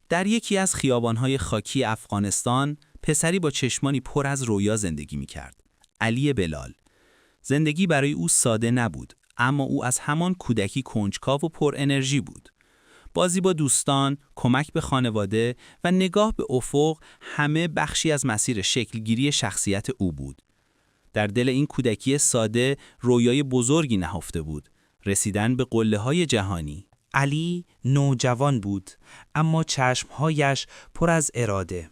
در یکی از خیابان‌های خاکی افغانستان، پسری با چشمانی پر از رویا زندگی می‌کرد. علی بلال. زندگی برای او ساده نبود، اما او از همان کودکی کنجکاو و پر انرژی بود. بازی با دوستان، کمک به خانواده و نگاه به افق همه بخشی از مسیر شکلگیری شخصیت او بود. در دل این کودکی ساده رویای بزرگی نهفته بود، رسیدن به قله‌های جهانی. علی نوجوان بود، اما چشمهایش پر از اراده.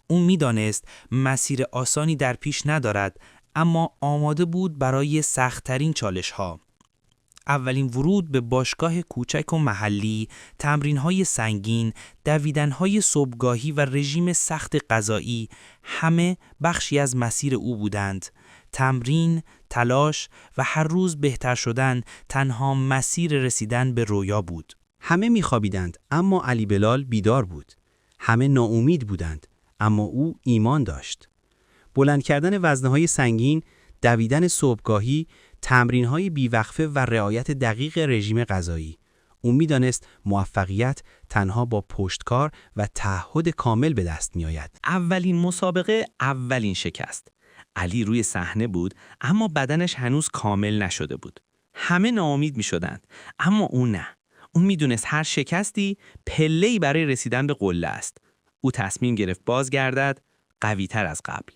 او می‌دانست مسیر آسانی در پیش ندارد، اما آماده بود برای سخت‌ترین چالش‌ها. اولین ورود به باشگاه کوچک و محلی، تمرین‌های سنگین، دویدن‌های صبحگاهی و رژیم سخت غذایی، همه بخشی از مسیر او بودند. تمرین، تلاش و هر روز بهتر شدن تنها مسیر رسیدن به رویا بود. همه می‌خوابیدند، اما علی بلال بیدار بود. همه ناامید بودند، اما او ایمان داشت. بلند کردن وزنه‌های سنگین، دویدن صبحگاهی، تمرین‌های بیوقفه و رعایت دقیق رژیم غذایی. او می‌دانست موفقیت تنها با پشتکار و تعهد کامل به دست می‌آید. اولین مسابقه، اولین شکست. علی روی صحنه بود، اما بدنش هنوز کامل نشده بود. همه ناامید می‌شدند، اما او نه. او می‌دونست هر شکستی پله‌ای برای رسیدن به قله است. او تصمیم گرفت بازگردد، قوی‌تر از قبل.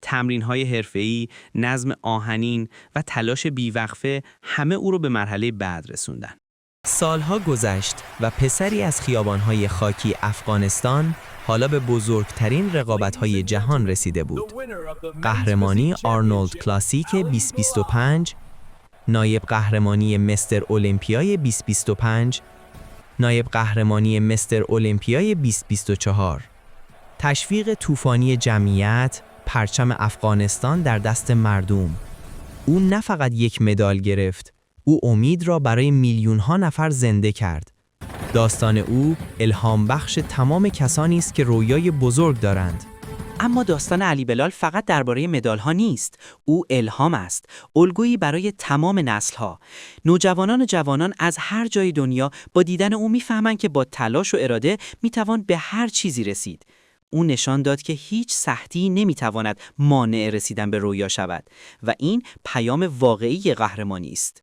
تمرین‌های حرفه‌ای، نظم آهنین و تلاش بیوقفه همه او رو به مرحله بعد رسوندن. سالها گذشت و پسری از خیابان‌های خاکی افغانستان حالا به بزرگترین رقابت‌های جهان رسیده بود. قهرمانی آرنولد کلاسیک 2025، نایب قهرمانی مستر المپیای 2025، نایب قهرمانی مستر المپیای 2024. تشویق طوفانی جمعیت، پرچم افغانستان در دست مردم. او نه فقط یک مدال گرفت، او امید را برای میلیون‌ها نفر زنده کرد. داستان او الهام بخش تمام کسانی است که رویای بزرگ دارند. اما داستان علی بلال فقط درباره مدال‌ها نیست. او الهام است، الگویی برای تمام نسل‌ها. نوجوانان و جوانان از هر جای دنیا با دیدن او می‌فهمند که با تلاش و اراده می‌توان به هر چیزی رسید. او نشان داد که هیچ سختی نمی‌تواند مانع رسیدن به رویا شود و این پیام واقعی قهرمانی است.